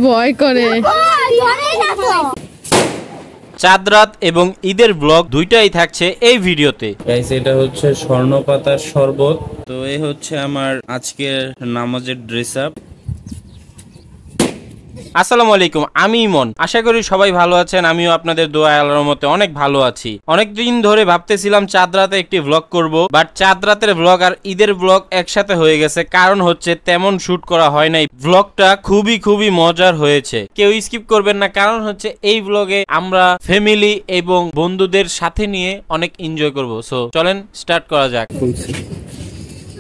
ভয় করে। চাঁদ রাত এবং ঈদের ব্লগ দুইটাই থাকছে এই ভিডিওতে। গাইস এটা হচ্ছে স্বর্ণপাতার শরবত। তো এই হচ্ছে আমার আজকের নামাজের ড্রেস আপ। আসসালামু আলাইকুম, আমি ইমন। আশা করি সবাই ভালো আছেন। আমিও আপনাদের দোয়া আল্লাহর রহমতে অনেক ভালো আছি। অনেকদিন ধরে ভাবতেছিলাম চাঁদ রাতে একটি ব্লগ করব, বাট চাঁদ রাতের ব্লগ আর ঈদের ব্লগ একসাথে হয়ে গেছে। কারণ হচ্ছে তেমন শুট করা হয় নাই। ব্লগটা খুবই মজার হয়েছে, কেউ স্কিপ করবেন না। কারণ হচ্ছে এই ব্লগে আমরা ফ্যামিলি এবং বন্ধুদের সাথে নিয়ে অনেক এনজয় করব। সো চলেন স্টার্ট করা যাক।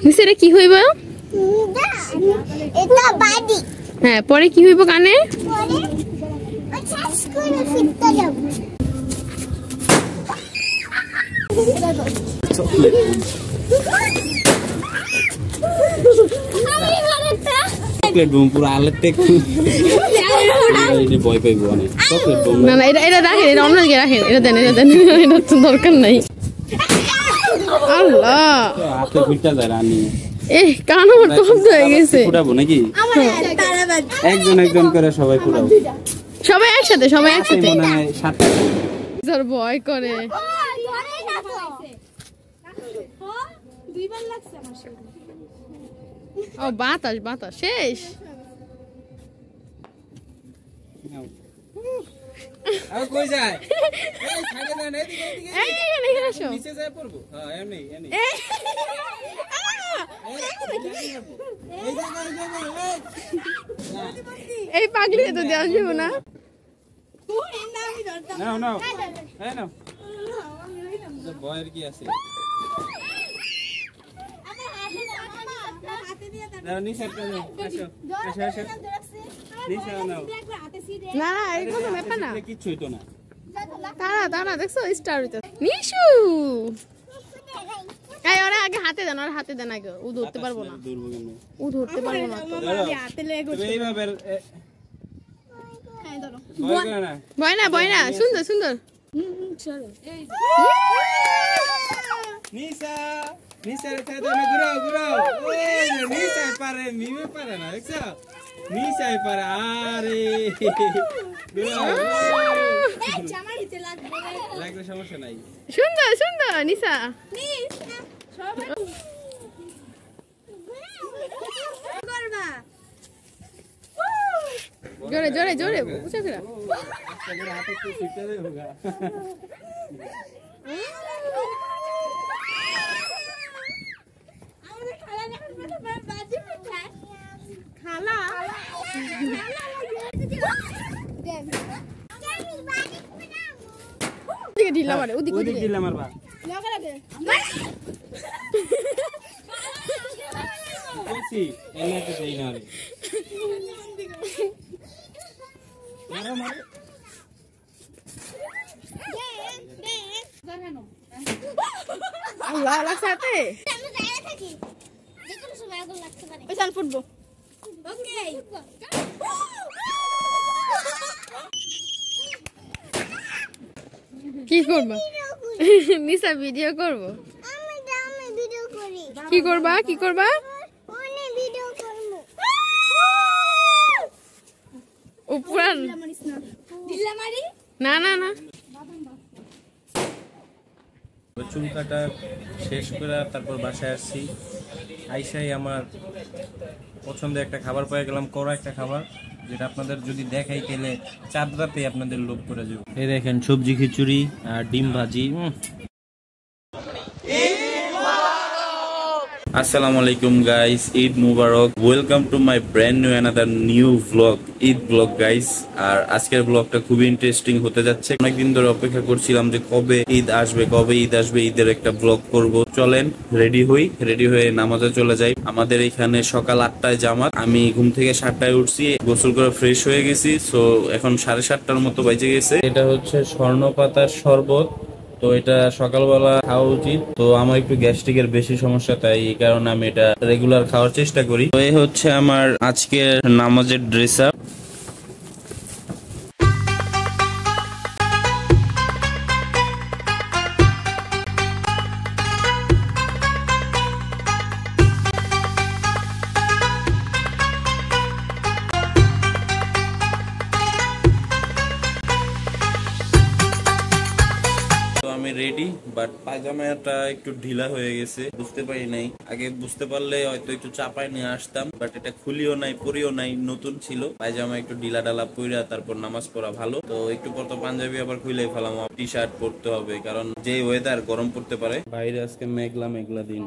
মিসেরে কি হইব? এটা বাড়ি। হ্যাঁ, পরে কি হইব কানে? পরে আচ্ছা স্কুলে ফিরতে যাব। চকলেট বুম পুরো আলেতে এই ভয় পাইবো অনেক। চকলেট বুম না এটা রাখেন, এটা অন্য জায়গায় রাখেন। এটা দেন এটা তো দরকার নাই। আল্লাহ হাতে ফুটা যায় রানী। কান আমার টপ হয়ে গেছে। ফুটাবো নাকি? একজন করে সবাই ফুটাবো। সবাই একসাথে মনে হয় 7টা। স্যার ভয় করে। ও বাতাস শেষ। কই যায়? এই ছাড়ে দেন এদিকে। এখানে আসো। নিচে যায় পড়বো। হ্যাঁ এমনি। এই পাগলি তো দেওয়া যাবে না। নাও ভয়ের কি আছে? না কোনো ব্যাপার না, কিচ্ছু হইতো না। তারা দেখছো স্টার হইতো। নিশু এই ওরা আগে হাতে দেন আগে। ও ধরতে পারবো না তো। এইভাবে ভয় না সুন্দর। নিচা ঘুরাও। নিচাই পারে, মিমে পারে না, দেখছো? নিচাই পারে। আরে লাগলে সমস্যা নাই। সুন্দর নিশা। জোরে উঁচা করে। ঢিলা মারে ওদিকে ঢিলা মারবা। বলছি এলাকে দেই না রে। মারো। আল্লাহ লাগছে। আমি দাঁড়িয়ে থাকি, যে কোনো সময় আগুন লাগতে পারে। ওই চাল ফুটবো। ওকে কি করবা? নিশা ভিডিও করবো। আমি ভিডিও করি। কি করবা? অনেক ভিডিও করব। উপরান ঢিলা মারি না চুল কাটা শেষ করে তারপর বাসায় আসছি। আইসাই আমার পছন্দের একটা খাবার পেয়ে গেলাম, কড়া একটা খাবার, যেটা আপনাদের যদি দেখাই তাহলে চাঁদ রাতে আপনাদের লোভ করে যাবে। এই দেখেন সবজি খিচুড়ি আর ডিম ভাজি। আসসালামু আলাইকুম গাইস, ঈদ মুবারক। Welcome to my brand new another new blog, ঈদ ব্লগ গাইস। আর আজকের ব্লগটা খুবই ইন্টারেস্টিং হতে যাচ্ছে। অনেকদিন ধরে অপেক্ষা করছিলাম যে কবে ঈদ আসবে, ঈদের একটা ব্লগ করব। চলেন রেডি হয়ে নামাজে চলে যাই। আমাদের এখানে সকাল 8টায় জামাত। আমি ঘুম থেকে 7টায় উঠছি, গোসল করে ফ্রেশ হয়ে গেছি। সো এখন 7:30টার মতো বেজে গেছে। এটা হচ্ছে স্বর্ণপাতার শরবত। তো এটা সকালবেলা খাওয়া উচিত। তো আমার একটু গ্যাস্ট্রিকের বেশি সমস্যা, তাই এই কারণে আমি এটা রেগুলার খাওয়ার চেষ্টা করি। তো এই হচ্ছে আমার আজকের নামাজের ড্রেস আপ। বাট পায়জামাটা একটু ঢিলা হয়ে গেছে, বুঝতে পারি নাই। আগে বুঝতে পারলে হয়তো একটু চাপায় নিয়ে আসতাম, বাট এটা খুলিও নাই পরিও নাই, নতুন ছিল। পায়জামা একটু ঢিলা ডালা পইরা তারপর নামাজ পড়া ভালো। তো একটু পর তো পাঞ্জাবি আবার খুলেই ফেলাম, টি শার্ট পরতে হবে, কারণ যে ওয়েদার গরম পড়তে পারে। বাইরে আজকে মেঘলা মেঘলা দিন।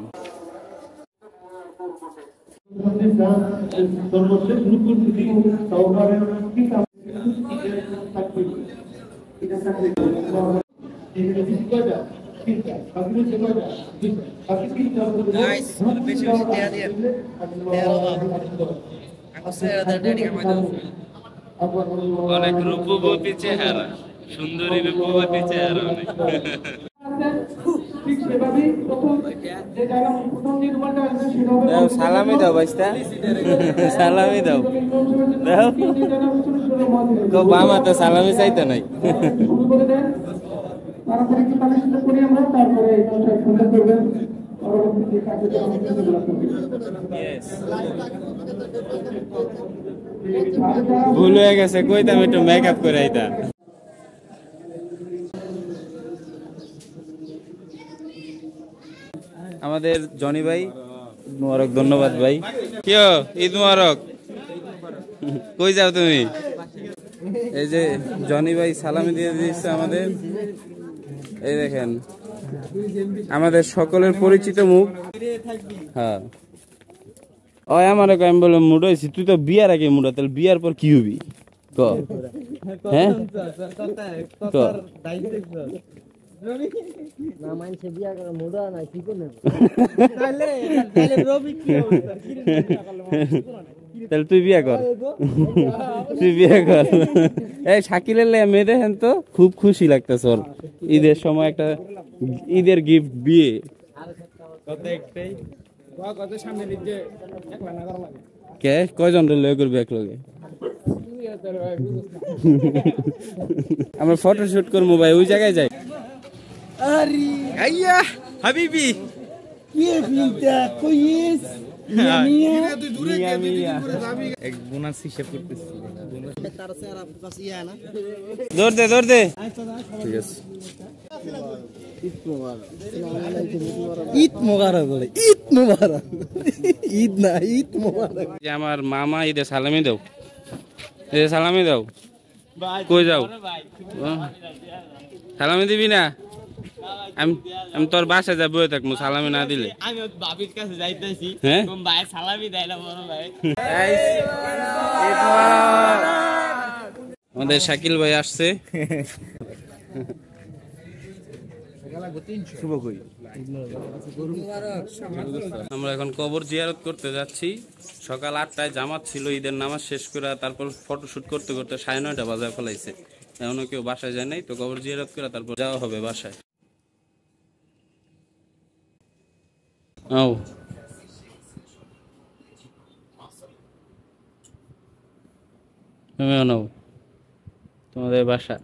অনেক রূপবতী চেহারা, সুন্দরী রূপবতী চেহারা অনেক। সালামি দাও বাইস্তা, সালামি দাও। বামা তো সালামি চাইতে নাই। ভুল হয়ে গেছে, কইতাম একটু মেকআপ করে আইতা। আমাদের জনি ভাই, মুবারক, ধন্যবাদ ভাই। কিও ঈদ মুবারক। কই যাও তুমি? এই যে জনি ভাই সালামি দিয়ে দিচ্ছে আমাদের। এই দেখেন আমাদের সকলের পরিচিত মুখ। হ্যাঁ, ওই আমার আমি বললাম মুড হয়েছি, তুই তো বিয়ার আগে মুডা, তাহলে বিয়ার পর কি হবি ক? হ্যাঁ ক? তাহলে তুই বিয়া কর, তুই বিয়া কর। এই শাকিলের মেয়ে দেখেন তো, খুব খুশি লাগতেছে ওর। ঈদের সময় একটা ঈদের গিফট বিয়ে। কে কয়জন লয়ে করবি এক লগে? আমরা ফটোশুট করবো ভাই, ওই জায়গায় যাই। আইয়া হাবিবি দৌড় দে। ঠিক আছে, ঈদ মোবারক বলে, ঈদ মোবারক, ঈদ না ঈদ মোবারক। আমার মামা ঈদে সালামি দাও, ঈদে সালামি দাও। কই যাও? সালামি দিবি না? আমি তোর বাসায় যাবো, থাকবো সালামি না দিলে। আমি বাবির কাছে যাইতেছি, হ্যাঁ ভাই সালামি দেয় না বড় ভাই। আমাদের শাকিল ভাই আসছে। আমরা এখন কবর জিয়ারত করতে যাচ্ছি। সকাল 8টায় জামাত ছিল, ঈদের নামাজ শেষ করে তারপর ফটোশুট করতে করতে 9:30 বাজার ফেলাইছে। এখনো কেউ বাসায় যায় নাই, তো কবর জিয়ারত করে তারপর যাওয়া হবে বাসায়। তুমিও নাও, তোমাদের বাসা।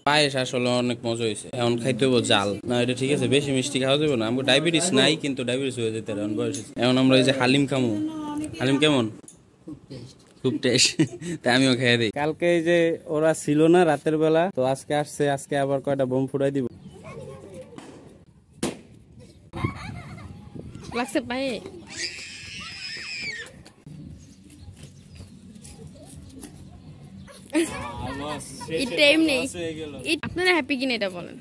পায়েস আসলে অনেক মজা হয়েছে, এখন খাইতে হবো জাল না। এটা ঠিক আছে, বেশি মিষ্টি খাওয়া যাবে না। আমার ডায়াবেটিস নাই, কিন্তু ডায়াবেটিস হয়ে যেতে এখন বয়স। এখন আমরা এই যে হালিম খামো। হালিম কেমন? খুব টেস্ট। তাই আমিও খেয়ে দিই। কালকে এই যে ওরা ছিল না রাতের বেলা, তো আজকে আসছে। আজকে আবার কয়টা বোম ফুটাই দিব। লাগছে পায়ে? আপনারা হ্যাপি কিনা এটা বলেন।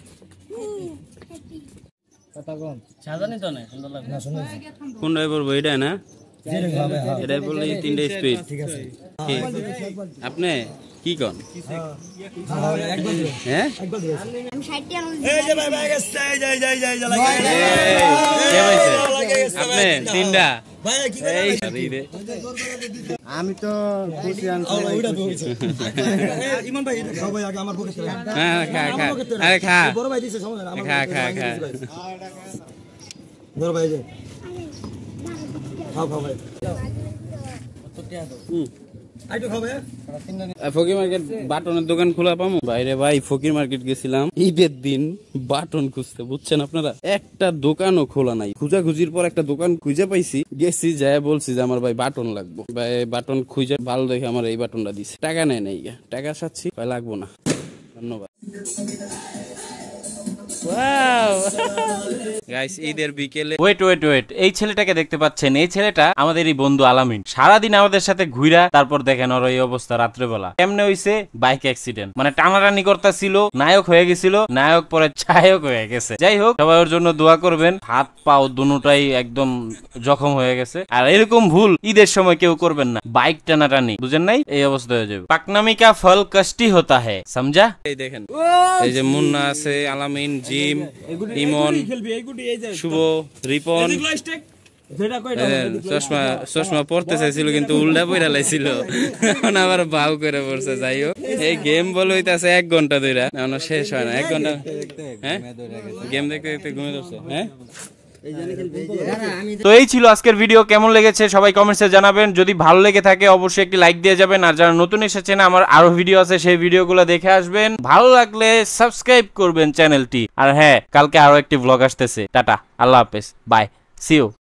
কোন ড্রাইভার এটা না? এটাই বললে 3টা স্পিড। আপনি কি কন? হ্যাঁ আপনি 3টা? আমি তো খুশি। ফকির মার্কেট বাটনের দোকান খোলা পাবো বাইরে? ভাই ফকির মার্কেট গেছিলাম ঈদের দিন বাটন খুঁজতে, বুঝছেন আপনারা, একটা দোকানও খোলা নাই। খুঁজাখুঁজির পর একটা দোকান খুঁজে পাইছি, গেছি যায় বলছি যে আমার ভাই বাটন লাগবো। ভাই বাটন খুঁজে ভালো দেখে আমার এই বাটনটা দিছে। টাকা নেয় নাই, টাকা চাচ্ছি, ভাই লাগবো না, ধন্যবাদ। গাইস ঈদের বিকেলে ওয়েট এই ছেলেটাকে দেখতে পাচ্ছেন, এই ছেলেটা আমাদেরই বন্ধু আলামিন। সারাদিন আমাদের সাথে ঘুরা, তারপর দেখেন ওর এই অবস্থা রাত্রেবেলা। কেমনে হইছে? বাইক অ্যাক্সিডেন্ট, মানে টানাটানি করতেছিল, নায়ক হয়ে গেছিল, নায়ক পরে চায়ক হয়ে গেছে। যাই হোক, সবাই ওর জন্য দোয়া করবেন। হাত পাও দুটোটাই একদম জখম হয়ে গেছে। আর এরকম ভুল ঈদের সময় কেউ করবেন না, বাইক টানাটানি, বুঝেন নাই? এই অবস্থা হয়ে যাবে। পাকনামি কা ফল কষ্টি হতা হ্যায়, সমঝা? এই দেখেন, এই যে মুন্না আছে, আলামিন, জিম, ইমন, শুভ, রিপন। চশমা পড়তে চাইছিল কিন্তু উল্টা পইরা লাইছিল, এখন আবার বাউ করে পড়ছে। যাই হোক, এই গেম বল হইতাছে 1 ঘন্টা ধরে, এখনো শেষ হয় না। 1 ঘন্টা, হ্যাঁ গেম দেখতে দেখতে ঘুমিয়ে পড়ছে। হ্যাঁ, তো এই ছিল আজকের ভিডিও। কেমন লেগেছে সবাই কমেন্টসে জানাবেন। যদি ভালো লেগে থাকে অবশ্যই একটি লাইক দিয়ে যাবেন। আর যারা নতুন এসেছেন, আমার আরো ভিডিও আছে, সেই ভিডিওগুলো দেখে আসবেন। ভালো লাগলে সাবস্ক্রাইব করবেন চ্যানেলটি। আর হ্যাঁ, কালকে আরো একটি ব্লগ আসতেছে। টাটা, আল্লাহ হাফেজ, বাই, সি ইউ।